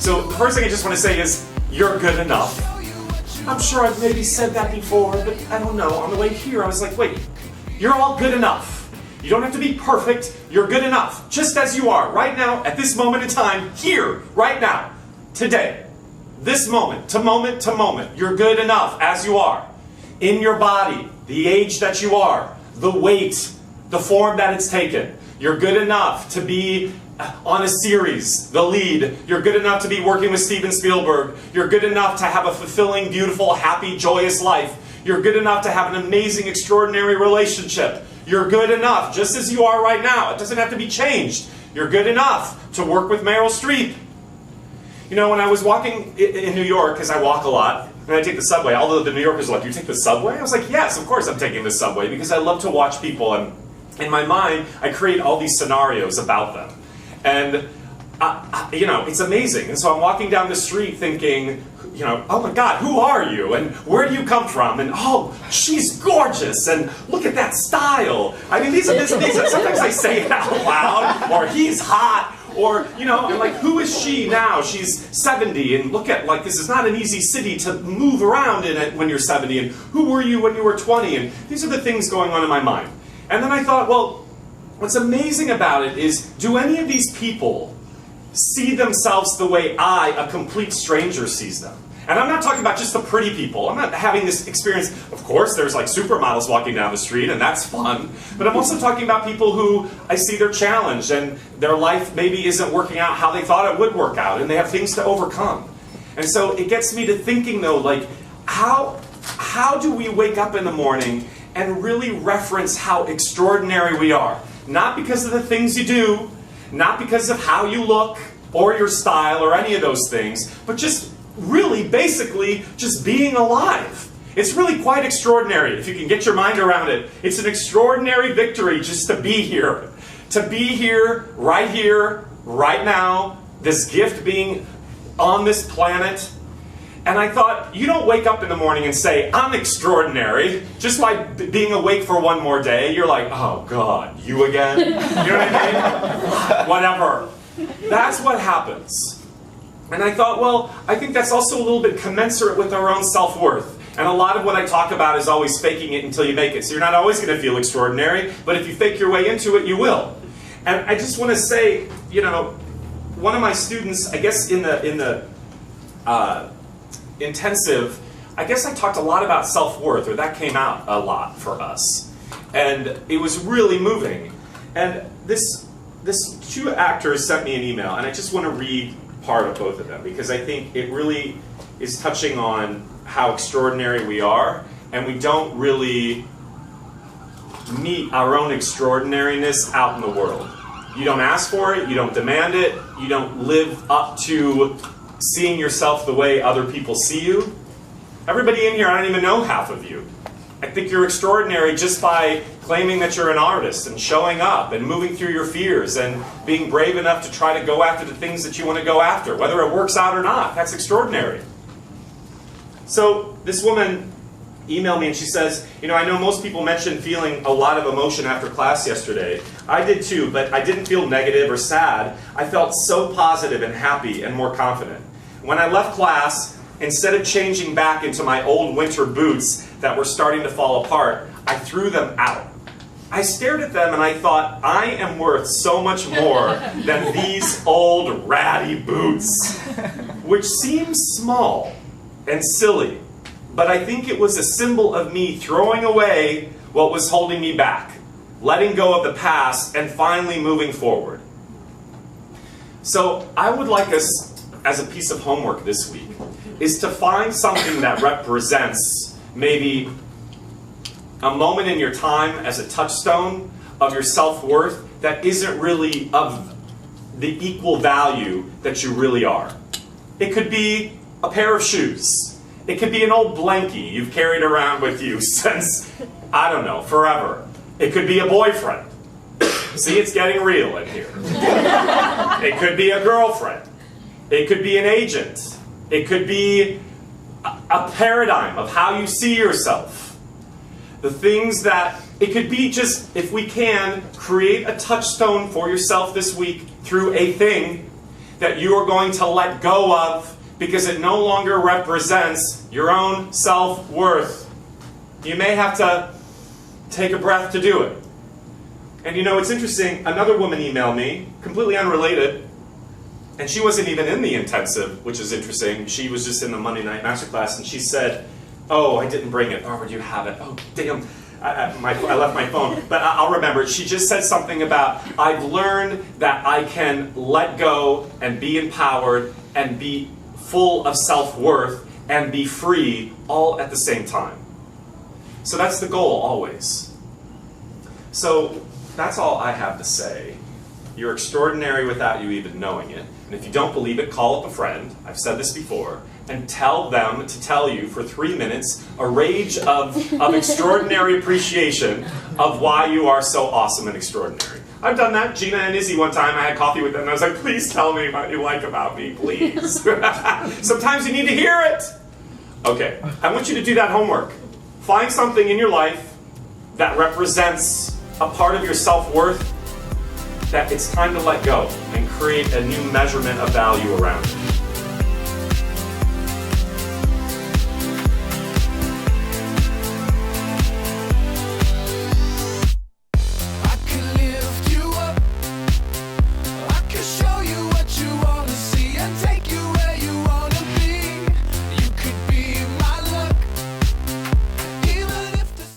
So the first thing I just want to say is, you're good enough. I'm sure I've maybe said that before, but I don't know. On the way here, I was like, wait, you're all good enough. You don't have to be perfect. You're good enough, just as you are, right now, at this moment in time, here, right now, today. This moment to moment to moment. You're good enough as you are. In your body, the age that you are, the weight, the form that it's taken. You're good enough to be on a series, the lead. You're good enough to be working with Steven Spielberg. You're good enough to have a fulfilling, beautiful, happy, joyous life. You're good enough to have an amazing, extraordinary relationship. You're good enough just as you are right now. It doesn't have to be changed. You're good enough to work with Meryl Streep. You know, when I was walking in New York, because I walk a lot, and I take the subway, although the New Yorkers are like, you take the subway? I was like, yes, of course I'm taking the subway, because I love to watch people, and in my mind, I create all these scenarios about them. And, you know, it's amazing. And so I'm walking down the street thinking, you know, oh my God, who are you? And where do you come from? And oh, she's gorgeous. And look at that style. I mean, these are sometimes I say it out loud. Or he's hot. Or, you know, I'm like, who is she now? She's 70. And look at, like, this is not an easy city to move around in it when you're 70. And who were you when you were 20? And these are the things going on in my mind. And then I thought, well, what's amazing about it is, do any of these people see themselves the way I, a complete stranger, sees them? And I'm not talking about just the pretty people. I'm not having this experience. Of course, there's like supermodels walking down the street, and that's fun. But I'm also talking about people who I see they're challenged, and their life maybe isn't working out how they thought it would work out, and they have things to overcome. And so it gets me to thinking, though, like, how do we wake up in the morning and really reference how extraordinary we are? Not because of the things you do, not because of how you look, or your style, or any of those things, but just really, basically, just being alive. It's really quite extraordinary if you can get your mind around it. It's an extraordinary victory just to be here. To be here, right now, this gift being on this planet. And I thought, you don't wake up in the morning and say, I'm extraordinary, just by being awake for one more day. You're like, oh God, you again? You know what I mean? Whatever. That's what happens. And I thought, well, I think that's also a little bit commensurate with our own self-worth. And a lot of what I talk about is always faking it until you make it. So you're not always going to feel extraordinary, but if you fake your way into it, you will. And I just want to say, you know, one of my students, I guess in the intensive, I guess I talked a lot about self-worth, or that came out a lot for us. And it was really moving. And this two actors sent me an email, and I just want to read part of both of them, because I think it really is touching on how extraordinary we are, and we don't really meet our own extraordinariness out in the world. You don't ask for it, you don't demand it, you don't live up to seeing yourself the way other people see you. Everybody in here, I don't even know half of you. I think you're extraordinary just by claiming that you're an artist and showing up and moving through your fears and being brave enough to try to go after the things that you want to go after, whether it works out or not. That's extraordinary. So this woman emailed me and she says, you know, I know most people mentioned feeling a lot of emotion after class yesterday. I did too, but I didn't feel negative or sad. I felt so positive and happy and more confident. When I left class, instead of changing back into my old winter boots that were starting to fall apart, I threw them out. I stared at them and I thought, I am worth so much more than these old ratty boots, which seems small and silly, but I think it was a symbol of me throwing away what was holding me back, letting go of the past, and finally moving forward. So I would like us, as a piece of homework this week, is to find something that represents maybe a moment in your time as a touchstone of your self-worth that isn't really of the equal value that you really are. It could be a pair of shoes. It could be an old blankie you've carried around with you since, I don't know, forever. It could be a boyfriend. See, it's getting real in here. It could be a girlfriend. It could be an agent. It could be a paradigm of how you see yourself. The things that, it could be just, if we can, create a touchstone for yourself this week through a thing that you are going to let go of because it no longer represents your own self-worth. You may have to take a breath to do it. And you know, it's interesting, another woman emailed me, completely unrelated, and she wasn't even in the intensive, which is interesting. She was just in the Monday night masterclass, and she said, oh, I didn't bring it. Barbara, do you have it? Oh, damn. I left my phone, but I'll remember it. She just said something about, I've learned that I can let go and be empowered and be full of self-worth and be free all at the same time. So that's the goal, always. So that's all I have to say. You're extraordinary without you even knowing it. And if you don't believe it, call up a friend. I've said this before. And tell them to tell you for 3 minutes a rage of extraordinary appreciation of why you are so awesome and extraordinary. I've done that. Gina and Izzy one time, I had coffee with them, and I was like, please tell me what you like about me, please. Sometimes you need to hear it. Okay, I want you to do that homework. Find something in your life that represents a part of your self-worth that it's time to let go and create a new measurement of value around it.